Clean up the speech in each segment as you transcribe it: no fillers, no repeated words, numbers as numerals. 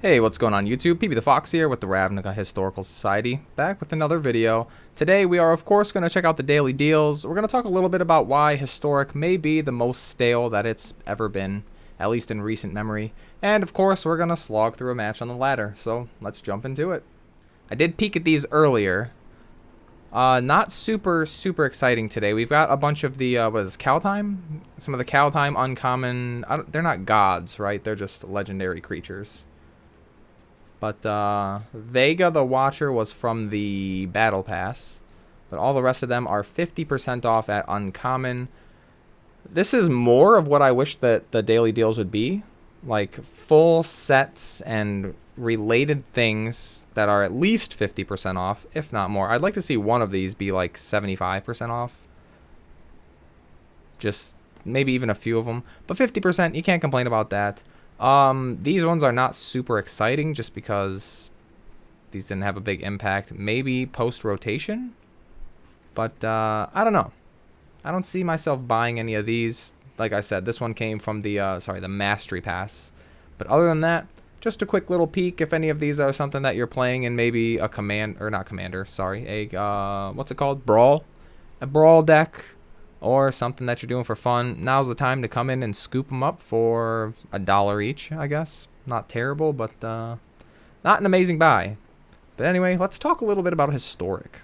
Hey, what's going on YouTube? PB the Fox here with the Ravnica Historical Society, back with another video. Today we are of course going to check out the daily deals. We're going to talk a little bit about why Historic may be the most stale that it's ever been, at least in recent memory. And of course we're going to slog through a match on the ladder, so let's jump into it. I did peek at these earlier. Not super exciting today. We've got a bunch of the, what is this, Kaldheim? Some of the Kaldheim uncommon, they're not gods, right? They're just legendary creatures. But Vega the Watcher was from the Battle Pass. But all the rest of them are 50% off at Uncommon. This is more of what I wish that the daily deals would be. Like full sets and related things that are at least 50% off, if not more. I'd like to see one of these be like 75% off. Just maybe even a few of them. But 50%, you can't complain about that. These ones are not super exciting just because these didn't have a big impact. Maybe post-rotation? But, I don't know. I don't see myself buying any of these. Like I said, this one came from the, the Mastery Pass. But other than that, just a quick little peek if any of these are something that you're playing in maybe a what's it called? Brawl? A Brawl deck. Or something that you're doing for fun. Now's the time to come in and scoop them up for $1 each, I guess. Not terrible, but not an amazing buy. But anyway, let's talk a little bit about Historic.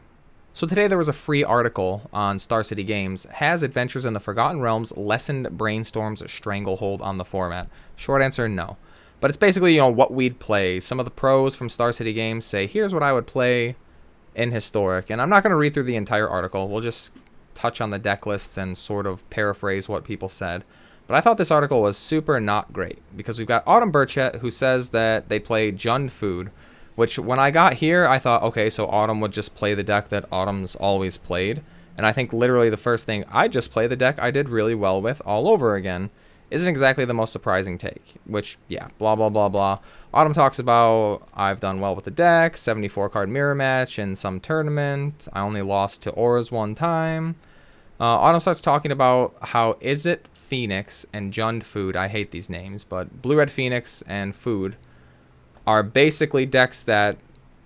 So today there was a free article on Star City Games. Has Adventures in the Forgotten Realms lessened Brainstorm's stranglehold on the format? Short answer, no. But it's basically, what we'd play. Some of the pros from Star City Games say, here's what I would play in Historic. And I'm not going to read through the entire article. We'll just touch on the deck lists and sort of paraphrase what people said. But I thought this article was super not great because we've got Autumn Burchett who says that they play Jund Food, which when I got here I thought, okay, so Autumn would just play the deck that Autumn's always played. And I think literally the first thing, I just play the deck I did really well with all over again. Isn't exactly the most surprising take, which, yeah, blah, blah, blah, blah. Autumn talks about, I've done well with the deck, 74 card mirror match in some tournament. I only lost to Auras one time. Autumn starts talking about how Is It Phoenix and Jund Food, I hate these names, but Blue Red Phoenix and Food are basically decks that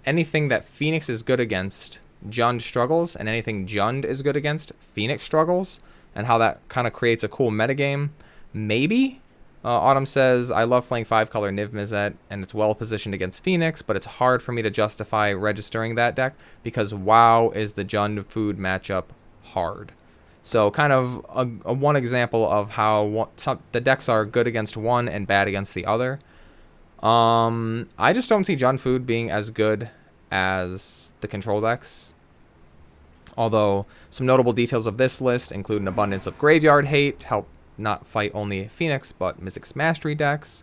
anything that Phoenix is good against, Jund struggles, and anything Jund is good against, Phoenix struggles, and how that kind of creates a cool metagame. Maybe? Autumn says, I love playing 5-color Niv Mizzet, and it's well positioned against Phoenix, but it's hard for me to justify registering that deck because WoW is the Jund Food matchup hard. So kind of a one example of how the decks are good against one and bad against the other. I just don't see Jund Food being as good as the control decks. Although some notable details of this list include an abundance of graveyard hate, help not fight only Phoenix, but Mythic's Mastery decks.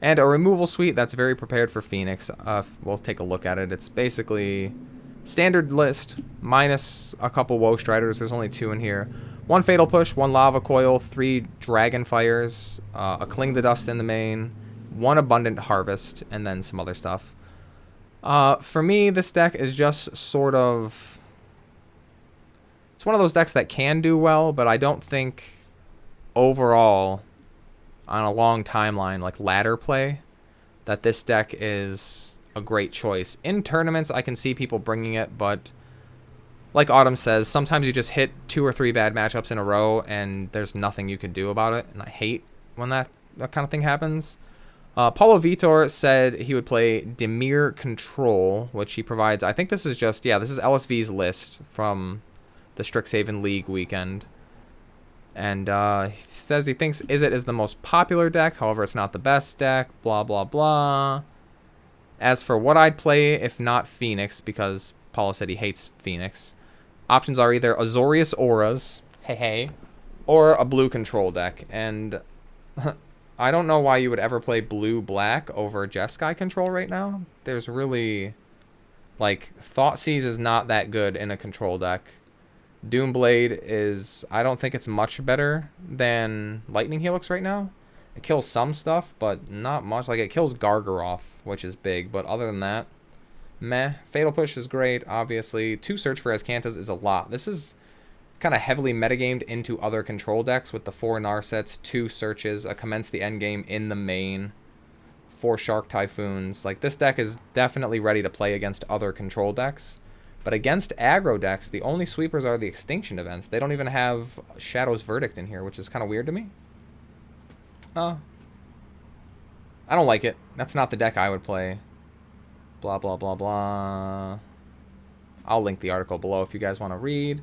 And a removal suite that's very prepared for Phoenix. We'll take a look at it. It's basically standard list, minus a couple Woe Striders. There's only 2 in here. 1 Fatal Push, 1 Lava Coil, 3 Dragon Fires, a Cling the Dust in the main, 1 Abundant Harvest, and then some other stuff. For me, this deck is just sort of... It's one of those decks that can do well, but I don't think overall, on a long timeline, like ladder play, that this deck is a great choice. In tournaments, I can see people bringing it, but like Autumn says, sometimes you just hit 2 or 3 bad matchups in a row, and there's nothing you can do about it, and I hate when that kind of thing happens. Paulo Vitor said he would play Dimir Control, which he provides. I think this is just, this is LSV's list from the Strixhaven League weekend. And he says he thinks Is It is the most popular deck, however it's not the best deck, blah, blah, blah. As for what I'd play if not Phoenix, because Paulo said he hates Phoenix, options are either Azorius Auras, or a blue control deck. And I don't know why you would ever play blue-black over Jeskai control right now. There's really, Thoughtseize is not that good in a control deck. Doomblade is, I don't think it's much better than Lightning Helix right now. It kills some stuff, but not much. It kills Gargaroth, which is big, but other than that, meh. Fatal Push is great, obviously. 2 Search for Azcantas is a lot. This is kind of heavily metagamed into other control decks with the 4 Narsets, 2 Searches, a Commence the Endgame in the main, 4 Shark Typhoons. Like, this deck is definitely ready to play against other control decks. But against aggro decks, the only sweepers are the Extinction Events. They don't even have Shadow's Verdict in here, which is kind of weird to me. I don't like it. That's not the deck I would play. Blah, blah, blah, blah. I'll link the article below if you guys want to read.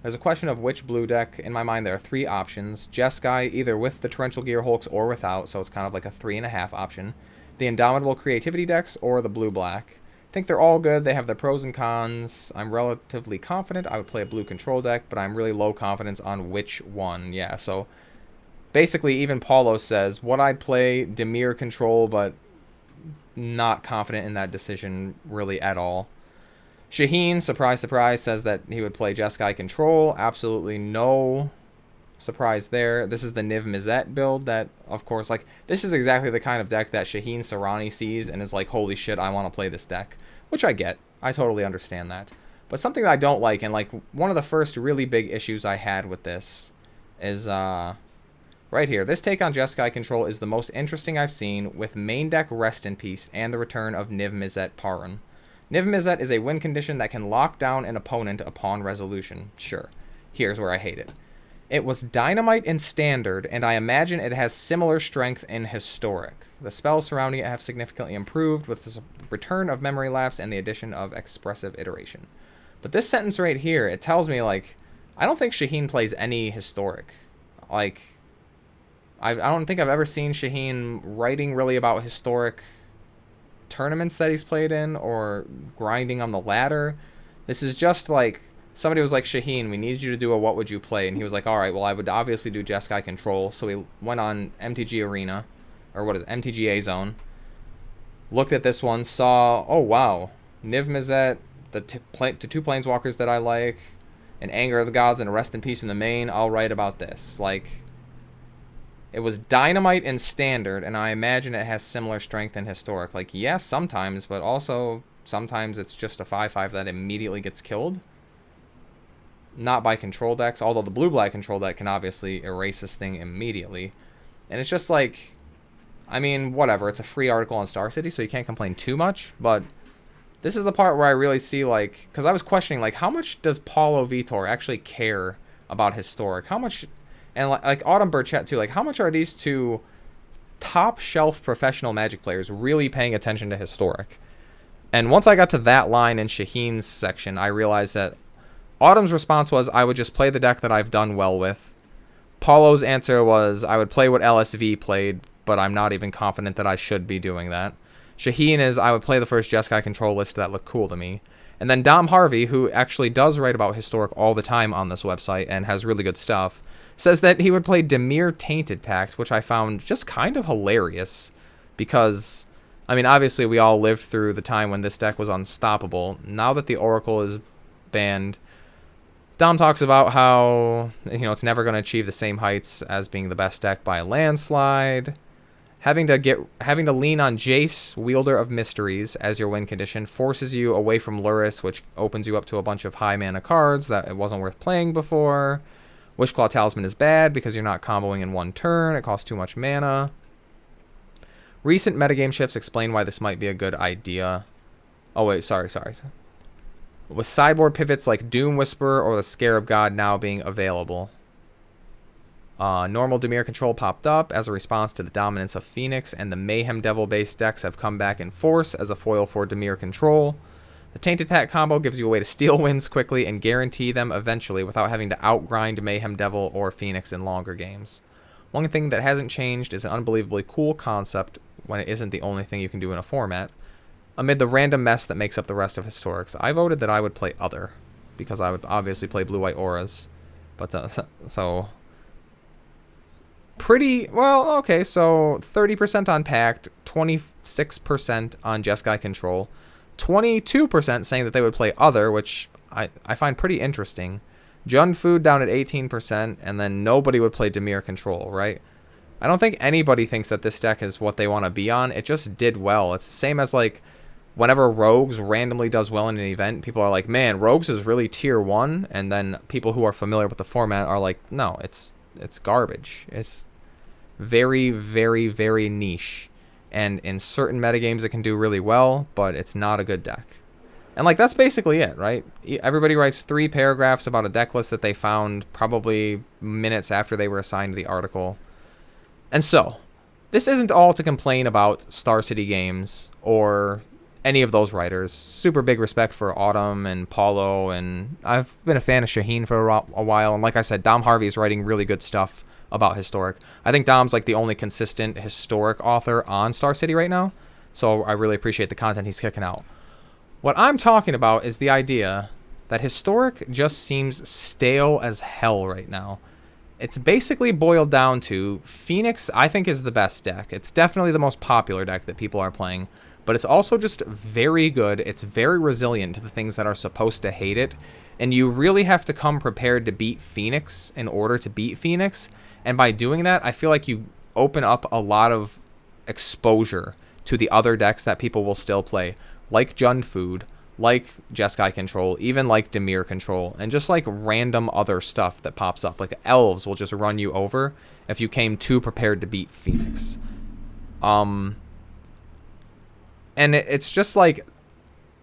There's a question of which blue deck. In my mind, there are 3 options. Jeskai, either with the Torrential Gear Hulks or without, so it's kind of like a 3.5 option. The Indomitable Creativity decks, or the blue-black. I think they're all good. They have their pros and cons. I'm relatively confident I would play a blue control deck, but I'm really low confidence on which one. Yeah, so basically even Paulo says, would I play Dimir control, but not confident in that decision really at all. Shaheen, surprise, surprise, says that he would play Jeskai control. Absolutely no surprise there. This is the Niv Mizzet build that, of course, like, this is exactly the kind of deck that Shaheen Sarani sees and is like, holy shit, I want to play this deck. Which I get. I totally understand that. But something that I don't like, and like one of the first really big issues I had with this is right here. This take on Jeskai control is the most interesting I've seen, with main deck Rest in Peace and the return of Niv Mizzet Parun. Niv Mizzet is a win condition that can lock down an opponent upon resolution. Sure. Here's where I hate it. It was Dynamite in Standard, and I imagine it has similar strength in Historic. The spells surrounding it have significantly improved with the return of Memory Lapse and the addition of Expressive Iteration. But this sentence right here, it tells me, like, I don't think Shaheen plays any Historic. Like, I don't think I've ever seen Shaheen writing really about Historic tournaments that he's played in or grinding on the ladder. This is just like, somebody was like, Shaheen, we need you to do a what would you play? And he was like, all right, well, I would obviously do Jeskai control. So he went on MTG Arena, or what is it, MTGA Zone, looked at this one, saw, oh wow, Niv Mizzet, the 2 planeswalkers that I like, an Anger of the Gods and a Rest in Peace in the main. I'll write about this. Like, it was Dynamite in Standard, and I imagine it has similar strength in Historic. Like, yes, sometimes, but also sometimes it's just a 5/5 that immediately gets killed. Not by control decks, although the blue-black control deck can obviously erase this thing immediately. And it's just like, I mean, whatever. It's a free article on Star City, so you can't complain too much. But this is the part where I really see, like, because I was questioning, like, how much does Paulo Vitor actually care about Historic? How much, and like Autumn Burchett too, like, how much are these 2 top-shelf professional Magic players really paying attention to Historic? And once I got to that line in Shaheen's section, I realized that Autumn's response was, I would just play the deck that I've done well with. Paulo's answer was, I would play what LSV played, but I'm not even confident that I should be doing that. Shaheen is, I would play the first Jeskai control list that looked cool to me. And then Dom Harvey, who actually does write about Historic all the time on this website and has really good stuff, says that he would play Dimir Tainted Pact, which I found just kind of hilarious. Because, I mean, obviously we all lived through the time when this deck was unstoppable. Now that the Oracle is banned, Dom talks about how, you know, it's never going to achieve the same heights as being the best deck by a landslide. Having to lean on Jace, Wielder of Mysteries, as your win condition forces you away from Lurrus, which opens you up to a bunch of high mana cards that it wasn't worth playing before. Wishclaw Talisman is bad because you're not comboing in one turn. It costs too much mana. Recent metagame shifts explain why this might be a good idea. Oh wait, sorry. With sideboard pivots like Doom Whisperer or the Scarab God now being available. Normal Dimir control popped up as a response to the dominance of Phoenix, and the Mayhem Devil based decks have come back in force as a foil for Dimir control. The Tainted Pact combo gives you a way to steal wins quickly and guarantee them eventually without having to outgrind Mayhem Devil or Phoenix in longer games. One thing that hasn't changed is an unbelievably cool concept when it isn't the only thing you can do in a format. Amid the random mess that makes up the rest of Historics, I voted that I would play Other, because I would obviously play Blue-White Auras. But, so pretty, well, okay, so 30% on Pact, 26% on Jeskai Control, 22% saying that they would play Other, which I find pretty interesting. Jund Food down at 18%, and then nobody would play Dimir Control, right? I don't think anybody thinks that this deck is what they want to be on. It just did well. It's the same as, like, whenever Rogues randomly does well in an event, people are like, man, Rogues is really tier 1, and then people who are familiar with the format are like, no, it's garbage. It's very, very, very niche. and in certain metagames it can do really well, but it's not a good deck. And like that's basically it, right? Everybody writes 3 paragraphs about a deck list that they found probably minutes after they were assigned the article. And so, this isn't all to complain about Star City Games or any of those writers. Super big respect for Autumn and Paulo, and I've been a fan of Shaheen for a while. And like I said, Dom Harvey is writing really good stuff about Historic. I think Dom's like the only consistent Historic author on Star City right now, so I really appreciate the content he's kicking out. What I'm talking about is the idea that Historic just seems stale as hell right now. It's basically boiled down to Phoenix, I think, is the best deck. It's definitely the most popular deck that people are playing, but it's also just very good. It's very resilient to the things that are supposed to hate it, and you really have to come prepared to beat Phoenix in order to beat Phoenix, and by doing that, I feel like you open up a lot of exposure to the other decks that people will still play, like Jund Food, like Jeskai Control, even like Temur Control, and just like random other stuff that pops up. Like Elves will just run you over if you came too prepared to beat Phoenix. And it's just like,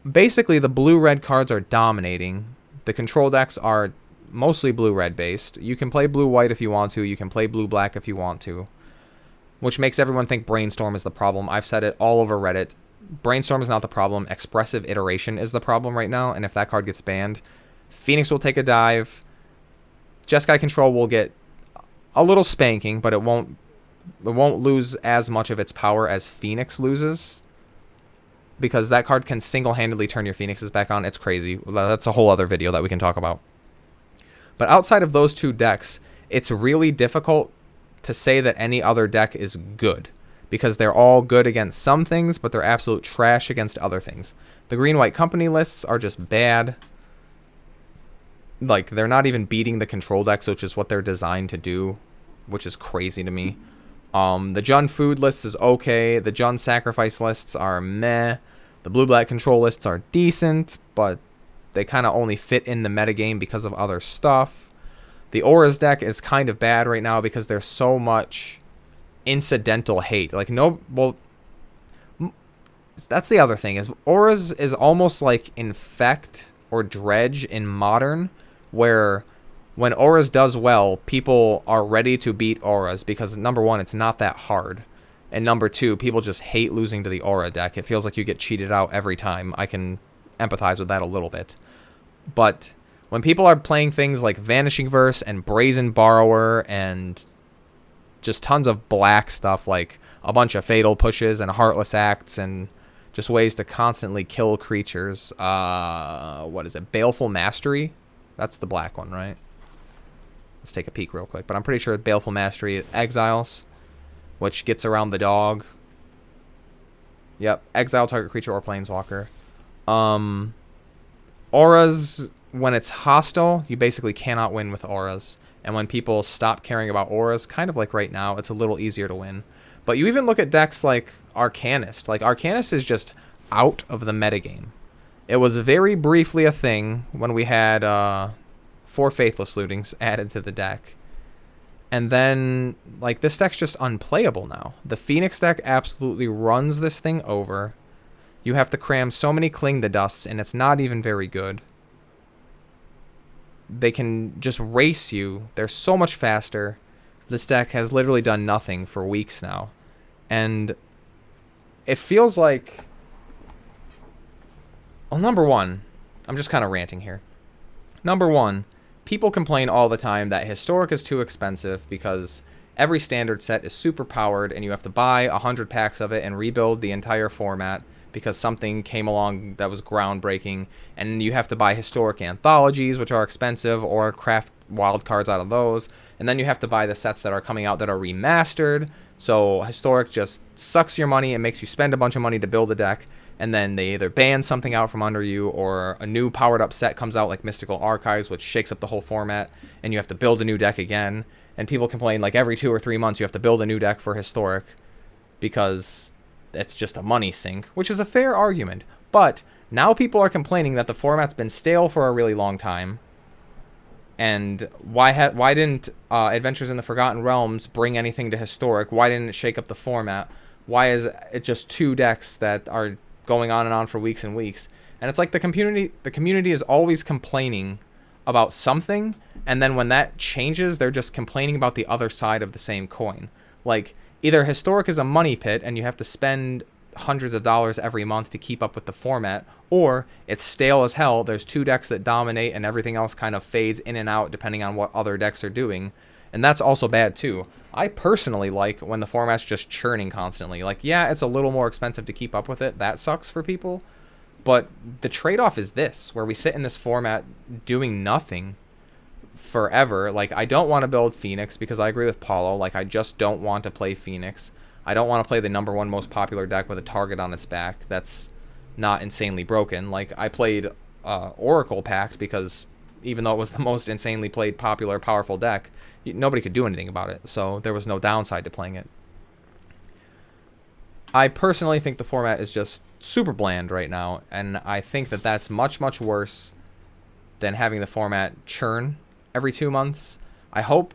basically the blue-red cards are dominating. The control decks are mostly blue-red based. You can play blue-white if you want to. You can play blue-black if you want to. Which makes everyone think Brainstorm is the problem. I've said it all over Reddit. Brainstorm is not the problem. Expressive Iteration is the problem right now, and if that card gets banned, Phoenix will take a dive. Jeskai Control will get a little spanking, but it won't lose as much of its power as Phoenix loses, because that card can single-handedly turn your Phoenixes back on. It's crazy. That's a whole other video that we can talk about. But outside of those 2 decks, it's really difficult to say that any other deck is good, because they're all good against some things, but they're absolute trash against other things. The Green-White Company lists are just bad. Like, they're not even beating the control decks, which is what they're designed to do, which is crazy to me. The Jund Food list is okay. The Jund Sacrifice lists are meh. The Blue-Black Control lists are decent, but they kind of only fit in the metagame because of other stuff. The Auras deck is kind of bad right now because there's so much incidental hate. Like, that's the other thing, is Auras is almost like Infect or Dredge in Modern, where when Auras does well, people are ready to beat Auras because, number one, it's not that hard, and number 2, people just hate losing to the Aura deck. It feels like you get cheated out every time. I can empathize with that a little bit. But when people are playing things like Vanishing Verse and Brazen Borrower and just tons of black stuff, like a bunch of Fatal Pushes and Heartless Acts and just ways to constantly kill creatures. What is it? Baleful Mastery? That's the black one, right? Let's take a peek real quick. But I'm pretty sure Baleful Mastery exiles, which gets around the dog. Yep, exile target creature or planeswalker. Auras, when it's hostile, you basically cannot win with Auras. And when people stop caring about Auras, kind of like right now, it's a little easier to win. But you even look at decks like Arcanist. Like, Arcanist is just out of the metagame. It was very briefly a thing when we had 4 Faithless Lootings added to the deck. And then, like, this deck's just unplayable now. The Phoenix deck absolutely runs this thing over. You have to cram so many Cling to Dusts, and it's not even very good. They can just race you. They're so much faster. This deck has literally done nothing for weeks now. And it feels like... Well, number one, I'm just kind of ranting here. Number one, people complain all the time that Historic is too expensive because every standard set is super powered and you have to buy 100 packs of it and rebuild the entire format because something came along that was groundbreaking, and you have to buy Historic anthologies, which are expensive, or craft wild cards out of those, and then you have to buy the sets that are coming out that are remastered. So Historic just sucks your money and makes you spend a bunch of money to build a deck, and then they either ban something out from under you, or a new powered up set comes out like Mystical Archives, which shakes up the whole format, and you have to build a new deck again. And people complain like every 2 or 3 months you have to build a new deck for Historic because it's just a money sink, which is a fair argument. But now people are complaining that the format's been stale for a really long time. And why didn't Adventures in the Forgotten Realms bring anything to Historic? Why didn't it shake up the format? Why is it just 2 decks that are going on and on for weeks and weeks? And it's like the community is always complaining about something, and then when that changes, they're just complaining about the other side of the same coin. Like, either Historic is a money pit and you have to spend hundreds of dollars every month to keep up with the format, or it's stale as hell. There's 2 decks that dominate and everything else kind of fades in and out depending on what other decks are doing. And that's also bad too. I personally like when the format's just churning constantly. Like, yeah, it's a little more expensive to keep up with it. That sucks for people. But the trade-off is this, where we sit in this format doing nothing forever. Like, I don't want to build Phoenix because I agree with Paulo. Like, I just don't want to play Phoenix. I don't want to play the #1 most popular deck with a target on its back that's not insanely broken. Like, I played Oracle Pact because even though it was the most insanely played popular powerful deck, nobody could do anything about it. So there was no downside to playing it. I personally think the format is just super bland right now, and I think that that's much, much worse than having the format churn every 2 months. I hope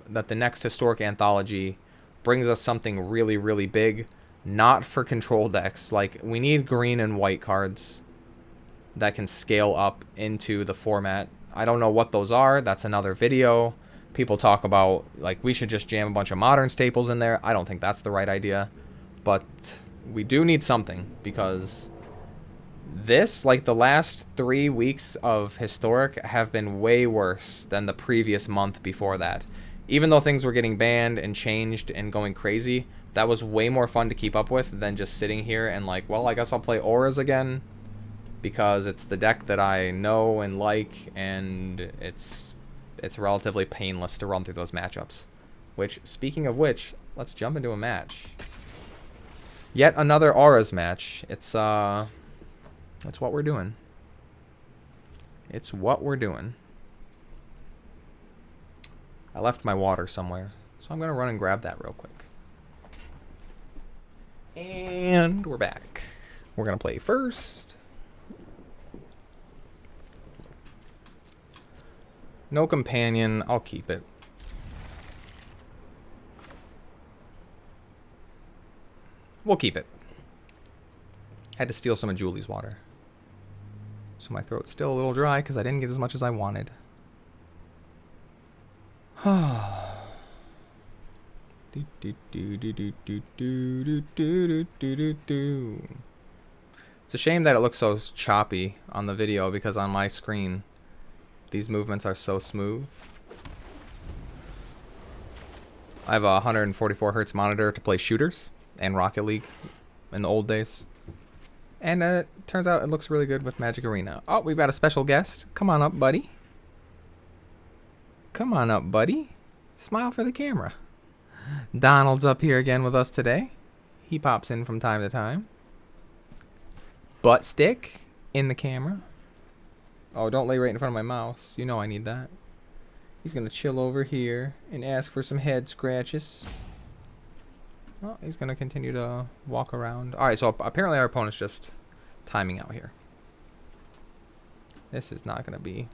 that the next Historic Anthology brings us something really, really big, not for control decks. Like, we need green and white cards that can scale up into the format. I don't know what those are. That's another video. People talk about, like, we should just jam a bunch of modern staples in there. I don't think that's the right idea. But we do need something, because this, like, the last 3 weeks of Historic have been way worse than the previous month before that. Even though things were getting banned and changed and going crazy, that was way more fun to keep up with than just sitting here and like, well, I guess I'll play Auras again because it's the deck that I know and like, and it's relatively painless to run through those matchups. Which, speaking of which, let's jump into a match. Yet another Auras match. It's what we're doing. It's what we're doing. I left my water somewhere, so I'm gonna run and grab that real quick. And we're back. We're gonna play first. No companion. I'll keep it. We'll keep it. Had to steal some of Julie's water. So my throat's still a little dry because I didn't get as much as I wanted. It's a shame that it looks so choppy on the video because on my screen these movements are so smooth. I have a 144 hertz monitor to play shooters and Rocket League in the old days. And it turns out it looks really good with Magic Arena. Oh, we've got a special guest. Come on up, buddy. Come on up, buddy. Smile for the camera. Donald's up here again with us today. He pops in from time to time. Butt stick in the camera. Oh, don't lay right in front of my mouse. You know I need that. He's going to chill over here and ask for some head scratches. Well, he's going to continue to walk around. Alright, so apparently our opponent's just timing out here. This is not going to be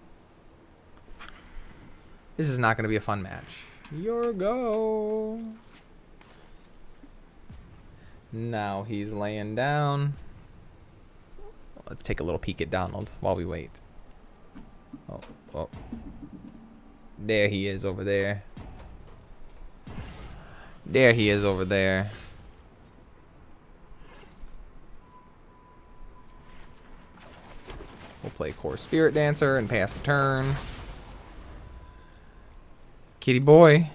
a fun match. Your go. Now he's laying down. Let's take a little peek at Donald while we wait. Oh. There he is over there. There he is over there. We'll play Core Spirit Dancer and pass the turn. Kitty boy.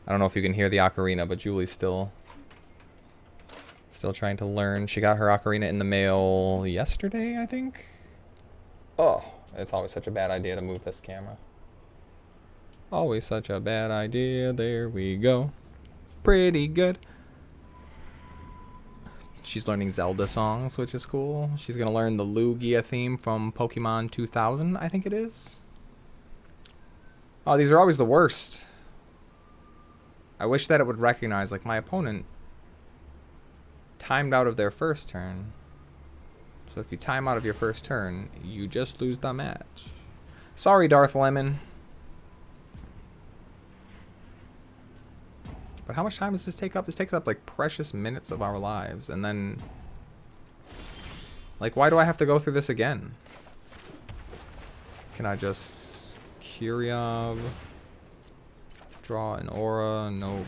I don't know if you can hear the ocarina, but Julie's still trying to learn. She got her ocarina in the mail yesterday, I think. Oh, it's always such a bad idea to move this camera. Always such a bad idea. There we go. Pretty good. She's learning Zelda songs, which is cool. She's going to learn the Lugia theme from Pokemon 2000, I think it is. Oh, these are always the worst. I wish that it would recognize, like, my opponent timed out of their first turn. So if you time out of your first turn, you just lose the match. Sorry, Darth Lemon. But how much time does this take up? This takes up like precious minutes of our lives. And then... like, why do I have to go through this again? Can I just... Kyriov... Draw an aura? Nope.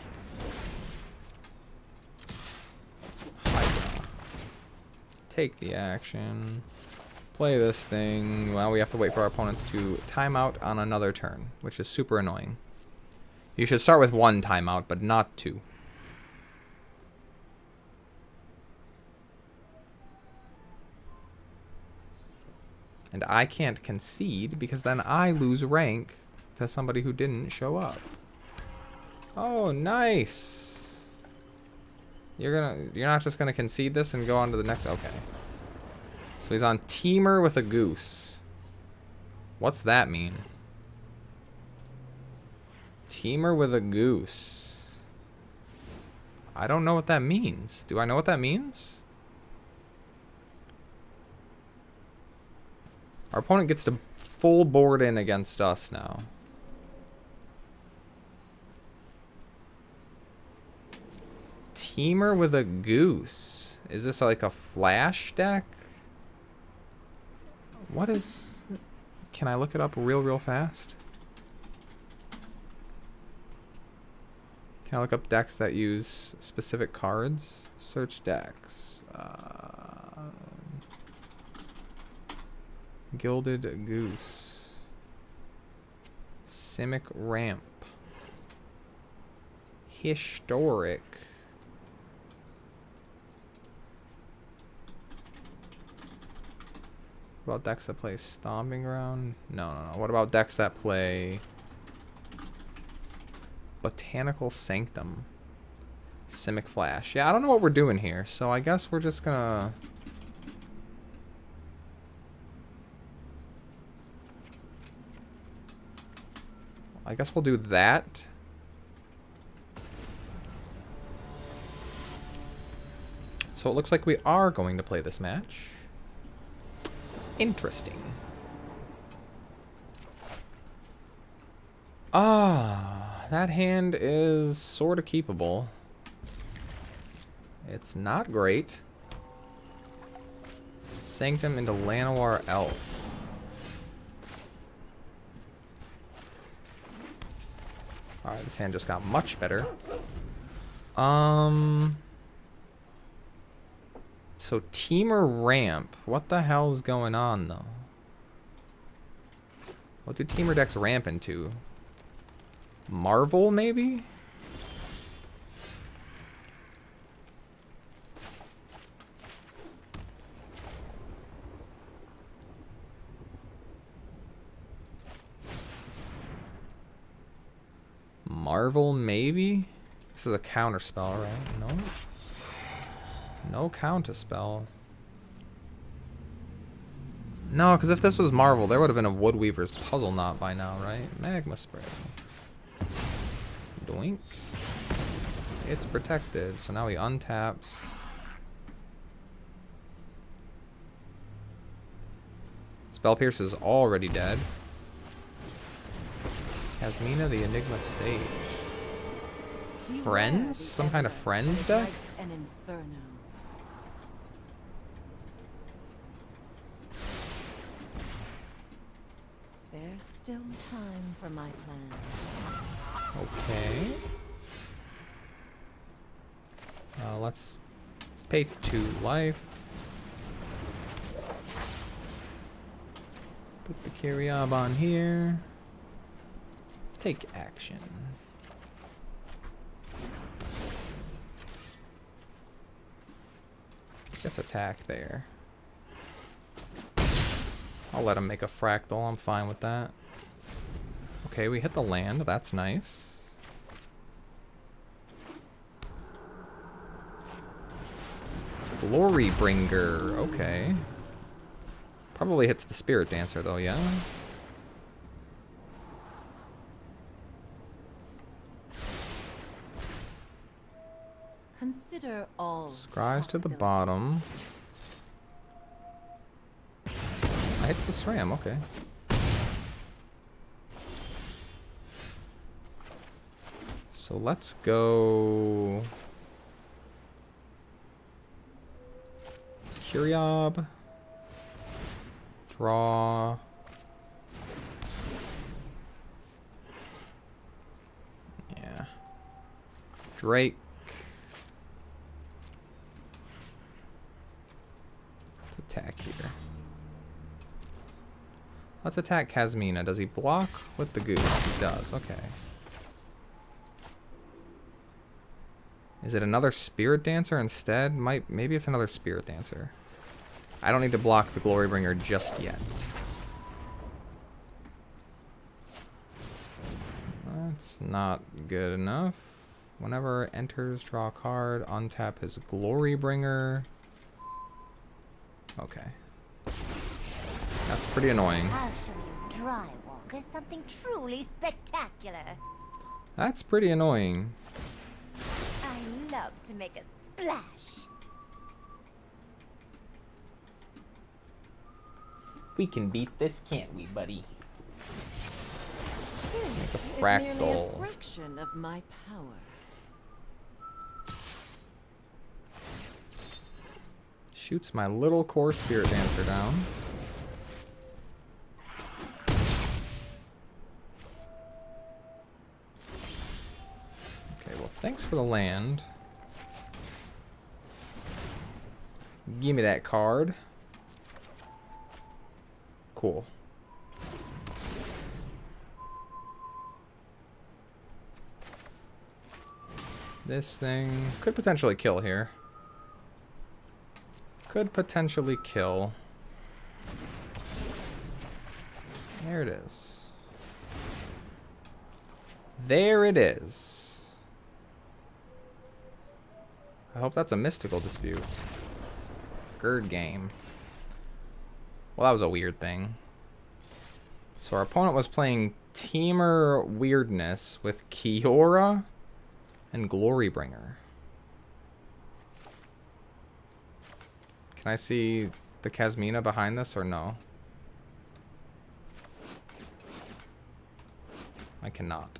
Hydra. Take the action. Play this thing. Well, we have to wait for our opponents to time out on another turn, which is super annoying. You should start with 1 timeout, but not 2. And I can't concede because then I lose rank to somebody who didn't show up. Oh, nice. You're not just gonna concede this and go on to the next. Okay. So he's on Temur with a goose. What's that mean? Temur with a goose. I don't know what that means. Do I know what that means? Our opponent gets to full board in against us now. Temur with a goose. Is this like a flash deck? What is... Can I look it up real fast? Can I look up decks that use specific cards? Search decks. Gilded Goose. Simic Ramp. Historic. What about decks that play Stomping Ground? No. What about decks that play Botanical Sanctum? Simic Flash. Yeah, I don't know what we're doing here, so I guess we're just gonna... I guess we'll do that. So it looks like we are going to play this match. Interesting. That hand is sort of keepable. It's not great. Sanctum into Llanowar Elf. Alright, this hand just got much better. So Temur Ramp. What the hell's going on, though? What do Temur decks ramp into? Marvel, maybe? Marvel, maybe? This is a counter spell, right? No? No counter spell. No, because if this was Marvel, there would have been a Woodweaver's Puzzle Knot by now, right? Magma Spray. Doink. It's protected, so now he untaps. Spell Pierce is already dead. Kasmina the Enigma Sage. Friends? Some kind of Friends deck? There's still time for my plans. Okay. Let's pay 2 life. Put the Kyriab on here. Take action. Guess attack there. I'll let him make a fractal. I'm fine with that. Okay, we hit the land. That's nice. Glorybringer. Okay. Probably hits the Spirit Dancer, though, yeah? Consider all Scries to the bottom. I hit the SRAM, okay. So let's go Curiob. Draw. Yeah. Drake. Let's attack here. Let's attack Kasmina. Does he block with the goose? He does. Okay. Is it another Spirit Dancer instead? Maybe it's another Spirit Dancer. I don't need to block the Glorybringer just yet. That's not good enough. Whenever it enters, draw a card, untap his Glorybringer. Okay. That's pretty annoying. I'll show you Drywalker something truly spectacular. That's pretty annoying. I love to make a splash. We can beat this, can't we, buddy? This a is fractal. merely a fraction of my power. Shoots my little core Spirit Dancer down. Okay, well, thanks for the land. Give me that card. Cool. This thing could potentially kill here. Could potentially kill. There it is. There it is. I hope that's a mystical dispute. Gird game. Well, that was a weird thing. So our opponent was playing Temur Weirdness with Kiora and Glorybringer. Can I see the Kasmina behind this or no? I cannot.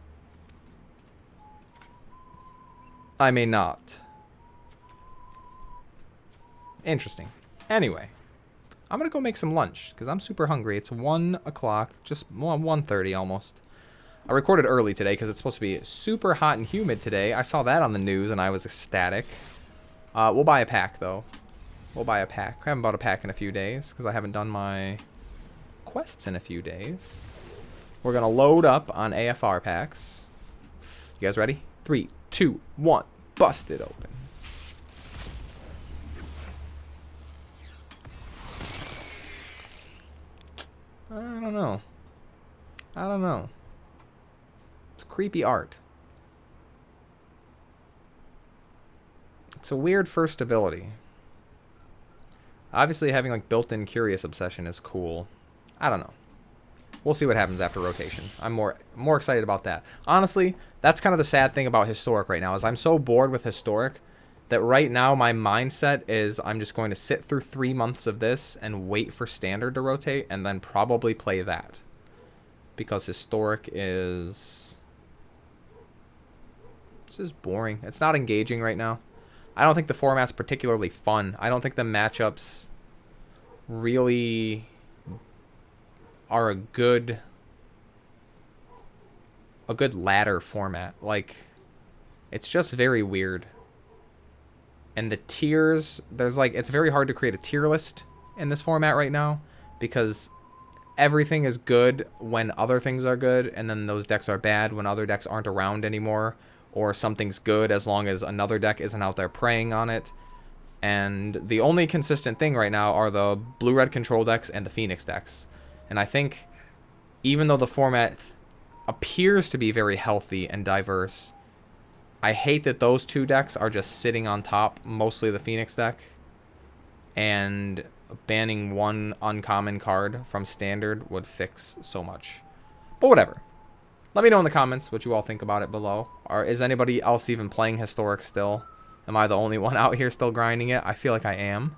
I may not. Interesting. Anyway, I'm gonna go make some lunch because I'm super hungry. It's 1 o'clock, just 1:30 almost. I recorded early today because it's supposed to be super hot and humid today. I saw that on the news and I was ecstatic. We'll buy a pack though. We'll buy a pack. I haven't bought a pack in a few days because I haven't done my quests in a few days. We're gonna load up on AFR packs. You guys ready? 3, 2, 1. Bust it open. I don't know. I don't know. It's creepy art. It's a weird first ability. Obviously having like built-in Curious Obsession is cool. I don't know. We'll see what happens after rotation. I'm more excited about that. Honestly, that's kind of the sad thing about Historic right now is I'm so bored with Historic that right now my mindset is I'm just going to sit through 3 months of this and wait for Standard to rotate and then probably play that. Because Historic is... This is boring. It's not engaging right now. I don't think the format's particularly fun. I don't think the matchups really are a good ladder format. Like, it's just very weird. And the tiers, there's like, it's very hard to create a tier list in this format right now because everything is good when other things are good, and then those decks are bad when other decks aren't around anymore, or something's good as long as another deck isn't out there preying on it. And the only consistent thing right now are the blue-red control decks and the Phoenix decks. And I think even though the format appears to be very healthy and diverse, I hate that those two decks are just sitting on top, mostly the Phoenix deck, and banning one uncommon card from Standard would fix so much. But whatever. Let me know in the comments what you all think about it below. Or is anybody else even playing Historic still? Am I the only one out here still grinding it? I feel like I am.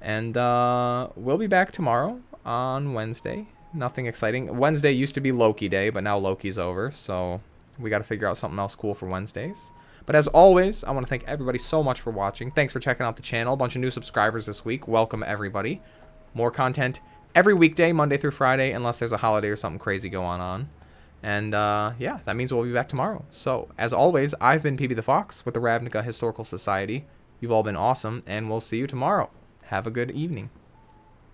And we'll be back tomorrow on Wednesday. Nothing exciting. Wednesday used to be Loki Day, but now Loki's over, so We got to figure out something else cool for Wednesdays. But as always, I want to thank everybody so much for watching. Thanks for checking out the channel. A bunch of new subscribers this week. Welcome, everybody. More content every weekday, Monday through Friday, unless there's a holiday or something crazy going on. And, yeah, that means we'll be back tomorrow. So, as always, I've been PB the Fox with the Ravnica Historical Society. You've all been awesome, and we'll see you tomorrow. Have a good evening.